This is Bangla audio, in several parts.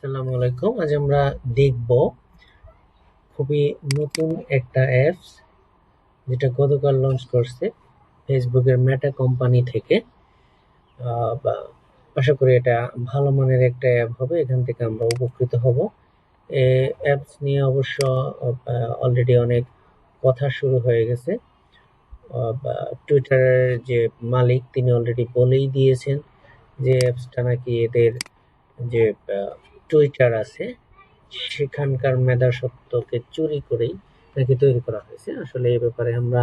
আসসালামু আলাইকুম। আজ আমরা দেখব খুবই নতুন একটা অ্যাপস যেটা গতকাল লঞ্চ করছে ফেসবুকের মেটা কোম্পানি থেকে। আশা করি এটা ভালো মানের একটা অ্যাপ হবে, এখান থেকে আমরা উপকৃত হব। এই অ্যাপস নিয়ে অবশ্য অলরেডি অনেক কথা শুরু হয়ে গেছে। টুইটারের যে মালিক তিনি অলরেডি বলেই দিয়েছেন যে অ্যাপসটা নাকি এদের যে টুইটার আছে সেখানকার মেধাস্বত্বকে চুরি করেই নাকি তৈরি করা হয়েছে। আসলে এ ব্যাপারে আমরা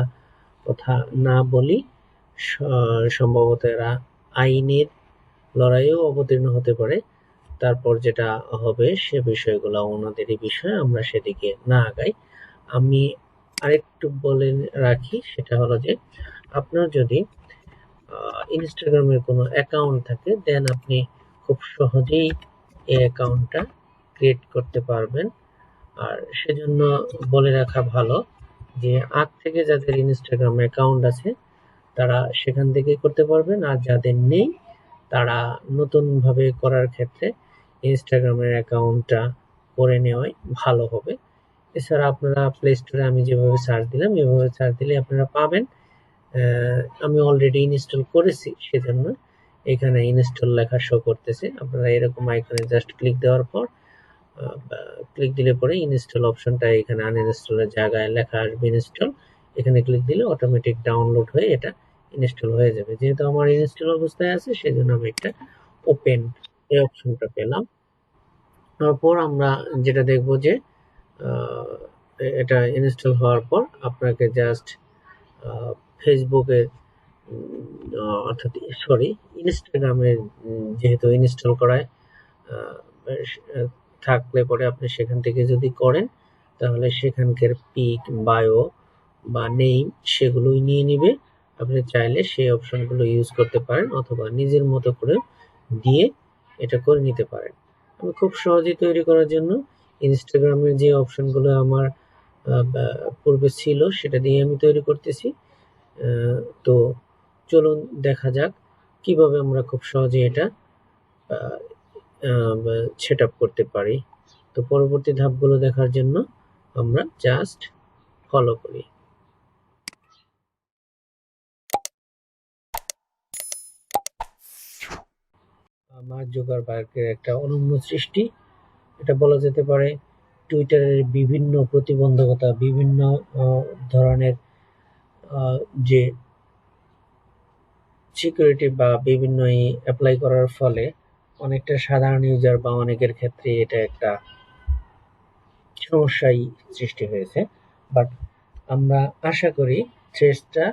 কথা না বলি, সম্ভবত এরা আইনের লড়াইও অবতীর্ণ হতে পারে। তারপর যেটা হবে সে বিষয়গুলো ওনাদেরই বিষয়, আমরা সেদিকে না আগাই। আমি আরেকটু বলে রাখি, সেটা হলো যে আপনার যদি ইনস্টাগ্রামের কোনো অ্যাকাউন্ট থাকে দেন আপনি খুব সহজেই এই অ্যাকাউন্টটা ক্রিয়েট করতে পারবেন। আর সেজন্য বলে রাখা ভালো যে আগ থেকে যাদের ইনস্টাগ্রাম অ্যাকাউন্ট আছে তারা সেখান থেকে করতে পারবেন, আর যাদের নেই তারা নতুনভাবে করার ক্ষেত্রে ইনস্টাগ্রামের অ্যাকাউন্টটা করে নেওয়াই ভালো হবে। এছাড়া আপনারা প্লে স্টোরে আমি যেভাবে সার্চ দিলাম এভাবে সার্চ দিলে আপনারা পাবেন। আমি অলরেডি ইনস্টল করেছি, সেজন্য এখানে ইনস্টল লেখা শো করতেছে। আপনারা এরকম আইকনে জাস্ট ক্লিক দেওয়ার পর ক্লিক দিলে পরে ইনস্টল অপশনটা এখানে আনইনস্টলের জায়গায় লেখা আসবে ইনস্টল। এখানে ক্লিক দিলে অটোমেটিক ডাউনলোড হয়ে এটা ইনস্টল হয়ে যাবে। যেহেতু আমার ইনস্টল অবস্থায় আছে সেজন্য আমি একটা ওপেন এই অপশনটা পেলাম। তারপর আমরা যেটা দেখব যে এটা ইনস্টল হওয়ার পর আপনাকে জাস্ট ফেসবুকের অর্থাৎ ইনস্টাগ্রামের যেহেতু ইনস্টল করায় থাকলে পরে আপনি সেখান থেকে যদি করেন তাহলে সেখানকার পিক, বায়ো বা নেম সেগুলোই নিয়ে নিবে। আপনি চাইলে সেই অপশনগুলো ইউজ করতে পারেন অথবা নিজের মতো করে দিয়ে এটা করে নিতে পারেন। আমি খুব সহজেই তৈরি করার জন্য ইনস্টাগ্রামের যে অপশনগুলো আমার পূর্বে ছিল সেটা দিয়ে আমি তৈরি করতেছি। তো চলুন দেখা যাক কিভাবে আমরা খুব সহজে এটা সেট আপ করতে পারি। তো পরবর্তী ধাপগুলো দেখার জন্য আমরা জাস্ট ফলো করি। মার্ক জুকারবার্গের একটা অনন্য সৃষ্টি, এটা বলা যেতে পারে। টুইটারের বিভিন্ন প্রতিবন্ধকতা, বিভিন্ন ধরনের যে সিকিউরিটি বা বিভিন্ন অ্যাপ্লাই করার ফলে অনেকটা সাধারণ ইউজার বা অনেকের ক্ষেত্রে এটা একটা সমস্যাই সৃষ্টি হয়েছে। বাট আমরা আশা করি থ্রেডসটা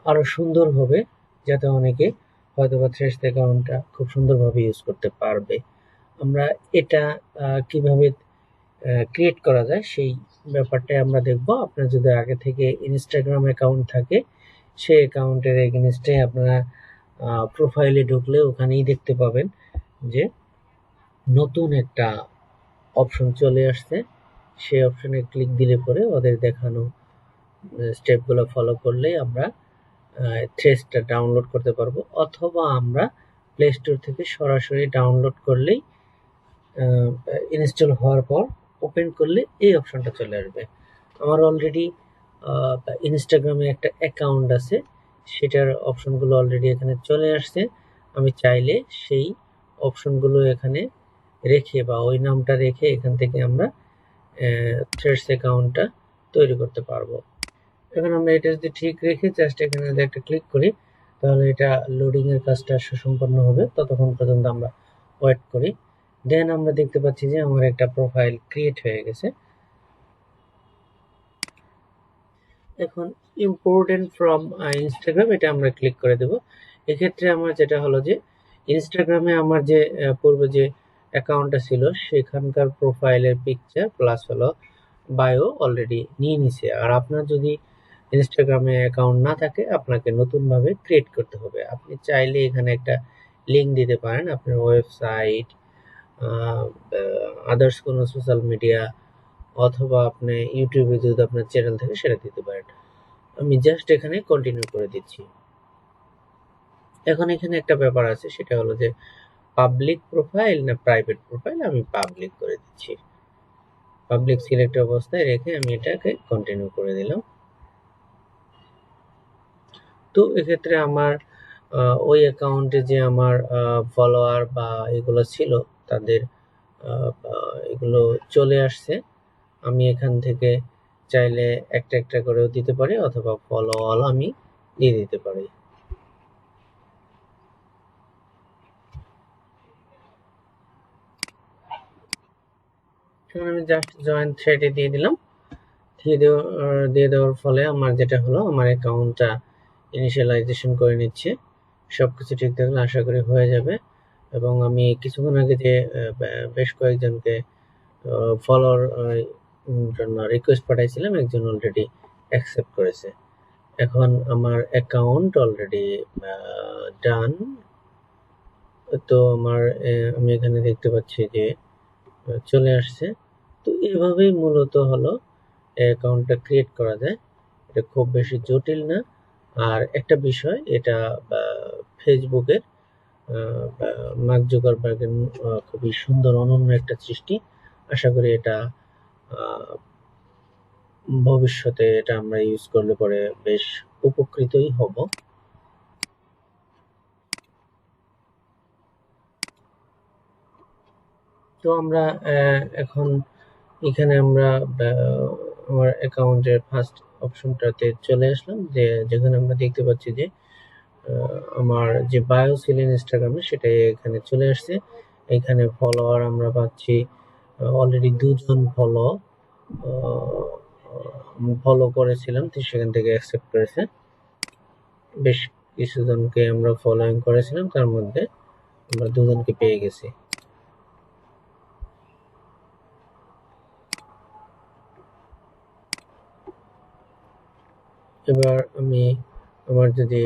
আরো সুন্দর হবে, যাতে অনেকে হয়তোবা থ্রেডস অ্যাকাউন্টটা খুব সুন্দরভাবে ইউজ করতে পারবে। আমরা এটা কিভাবে ক্রিয়েট করা যায় সেই ব্যাপারটাই আমরা দেখব। আপনার যদি আগে থেকে ইনস্টাগ্রাম অ্যাকাউন্ট থাকে সেই অ্যাকাউন্টের এগেনস্টে আপনারা প্রোফাইলে ঢুকলে ওখানেই দেখতে পাবেন যে নতুন একটা অপশন চলে আসছে। সেই অপশনে ক্লিক দিলে পরে ওদের দেখানো স্টেপগুলো ফলো করলেই আমরা থ্রেডসটা ডাউনলোড করতে পারবো, অথবা আমরা প্লে স্টোর থেকে সরাসরি ডাউনলোড করলেই ইনস্টল হওয়ার পর ওপেন করলে এই অপশনটা চলে আসবে। আমার অলরেডি ইনস্টাগ্রামে একটা অ্যাকাউন্ট আছে, সেটার অপশনগুলো অলরেডি এখানে চলে আসছে। আমি চাইলে সেই অপশনগুলো এখানে রেখে বা ওই নামটা রেখে এখান থেকে আমরা থ্রেডস অ্যাকাউন্টটা তৈরি করতে পারবো। এখন আমরা এটা যদি ঠিক রেখে জাস্ট এখানে যদি একটা ক্লিক করি তাহলে এটা লোডিং এর কাজটা সুসম্পন্ন হবে। ততক্ষণ পর্যন্ত আমরা ওয়েট করি। দেন আমরা দেখতে পাচ্ছি যে আমার একটা প্রোফাইল ক্রিয়েট হয়ে গেছে। এখন ইম্পোর্টেন্ট ফ্রম ইনস্টাগ্রাম এটা আমরা ক্লিক করে দেব। এক্ষেত্রে আমার যেটা হলো যে ইনস্টাগ্রামে আমার যে পূর্বে যে অ্যাকাউন্টটা ছিল সেখানকার প্রোফাইলের পিকচার প্লাস হলো বায়ো অলরেডি নিয়ে নিছে। আর আপনার যদি ইনস্টাগ্রামে অ্যাকাউন্ট না থাকে আপনাকে নতুনভাবে ক্রিয়েট করতে হবে। আপনি চাইলে এখানে একটা লিঙ্ক দিতে পারেন আপনার ওয়েবসাইট, আদার্স কোনো সোশ্যাল মিডিয়া, অথবা আপনি ইউটিউবে যদি আপনার চ্যানেল থাকে সেটা দিতে পারেন। আমি জাস্ট এখানে কন্টিনিউ করে দিচ্ছি। এখন এখানে একটা ব্যাপার আছে, সেটা হলো যে পাবলিক প্রোফাইল না প্রাইভেট প্রোফাইল, আমি পাবলিক করে দিচ্ছি। পাবলিক সিলেক্ট অবস্থায় রেখে আমি এটাকে কন্টিনিউ করে দিলাম। তো এক্ষেত্রে আমার ওই অ্যাকাউন্টে যে আমার ফলোয়ার বা এগুলো ছিল তাদের এগুলো চলে আসছে। আমি এখান থেকে চাইলে একটা একটা করেও দিতে পারি অথবা ফলো অল আমি দিয়ে দিতে পারি। এখন আমি জাস্ট জয়েন থ্রেডে দিয়ে দিলাম। দিয়ে দেওয়ার ফলে আমার যেটা হলো, আমার অ্যাকাউন্টটা ইনিশিয়ালাইজেশন করে নিচ্ছে। সবকিছু ঠিক থাকলে আশা করি হয়ে যাবে। এবং আমি কিছুক্ষণ আগে যে বেশ কয়েকজনকে ফলোর জন্য রিকোয়েস্ট পাঠাইছিলাম, একজন অলরেডি অ্যাকসেপ্ট করেছে। এখন আমার অ্যাকাউন্ট অলরেডি ডান। তো আমি এখানে দেখতে পাচ্ছি যে চলে আসছে। তো এভাবেই মূলত হলো অ্যাকাউন্টটা ক্রিয়েট করা যায়। এটা খুব বেশি জটিল না। আর একটা বিষয়, এটা ফেসবুকের মার্ক জুকারবার্গের খুবই সুন্দর অনন্য একটা সৃষ্টি। আশা করি এটা ভবিষ্যতে এটা আমরা ইউজ করলে পরে বেশ উপকৃতই হব। তো আমরা এখন এখানে আমরা আমার অ্যাকাউন্টের ফার্স্ট অপশনটাতে চলে আসলাম, যেখানে আমরা দেখতে পাচ্ছি যে আমার যে বায়ো ছিল ইনস্টাগ্রামে সেটাই এখানে চলে আসছে। এখানে ফলোয়ার আমরা পাচ্ছি অলরেডি 2 জন ফলো করেছিলাম, তো সেখান থেকে অ্যাকসেপ্ট করেছে। বেশ কিছুজনকে আমরা ফলোইং করেছিলাম, তার মধ্যে আমরা 2জনকে পেয়ে গেছি। এবার আমি আমার যদি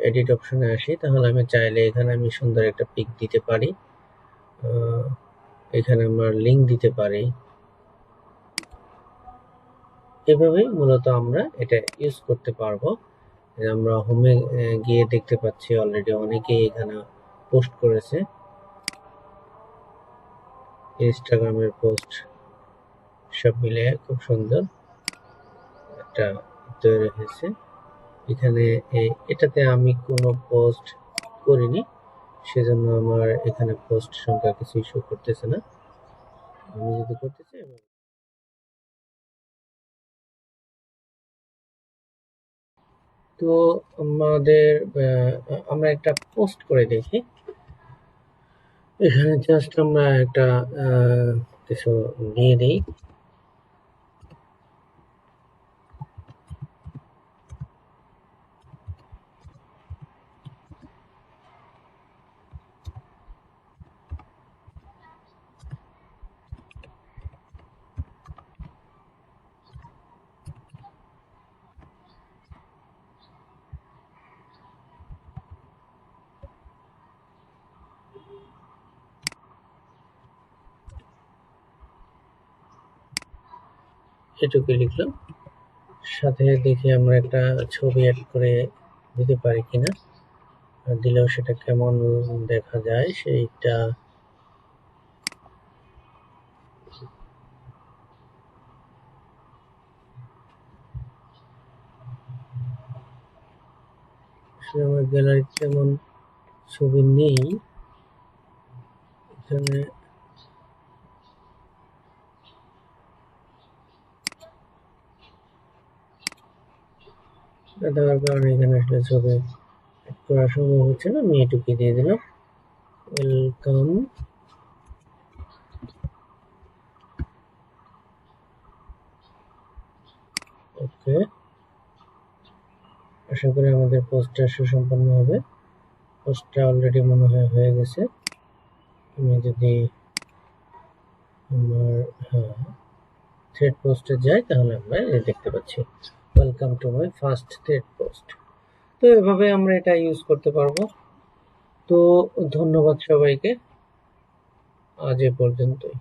এডিট অপশনে আসি, তাহলে আমি চাইলে এখানে আমি সুন্দর একটা পিক দিতে পারি, এখানে আমার লিঙ্ক দিতে পারি। এভাবেই মূলত আমরা এটা ইউজ করতে পারবো। আমরা হোমে গিয়ে দেখতে পাচ্ছি অলরেডি অনেকেই এখানে পোস্ট করেছে। ইনস্টাগ্রামের পোস্ট সব মিলে খুব সুন্দর একটা তৈরি হয়েছে। এখানে এটাতে আমি কোনো পোস্ট করিনি, সেজন্য আমার এখানে পোস্ট সংখ্যা কিছুই শো করতেছে না। আমি যদি করতে চাই, তো আমাদের আমরা একটা পোস্ট করে দেখি। এখানে জাস্ট আমরা একটা কিছু দিয়ে দিই। এটুকু লিখলাম, সাথে দেখি আমরা একটা ছবি অ্যাড করে দিতে পারি কিনা, দিলেও সেটা কেমন দেখা যায় সেইটা। আসলে আমার গ্যালারিতে তেমন ছবি নেই। এখানে দেওয়ার কারণে এখানে আসলে ছবি করা সম্ভব হচ্ছে না। আমি এটুকু দিয়ে দিলাম, ওয়েলকাম। ওকে, আশা করি আমাদের পোস্টটা সুসম্পন্ন হবে। পোস্টটা অলরেডি মনে হয় হয়ে গেছে। আমি যদি আমার থ্রেড পোস্টে যাই, তাহলে আমরা দেখতে পাচ্ছি welcome to my first thread post. তো এভাবে আমরা এটা ইউজ করতে পারবো। তো ধন্যবাদ সবাইকে, আজ এ পর্যন্তই।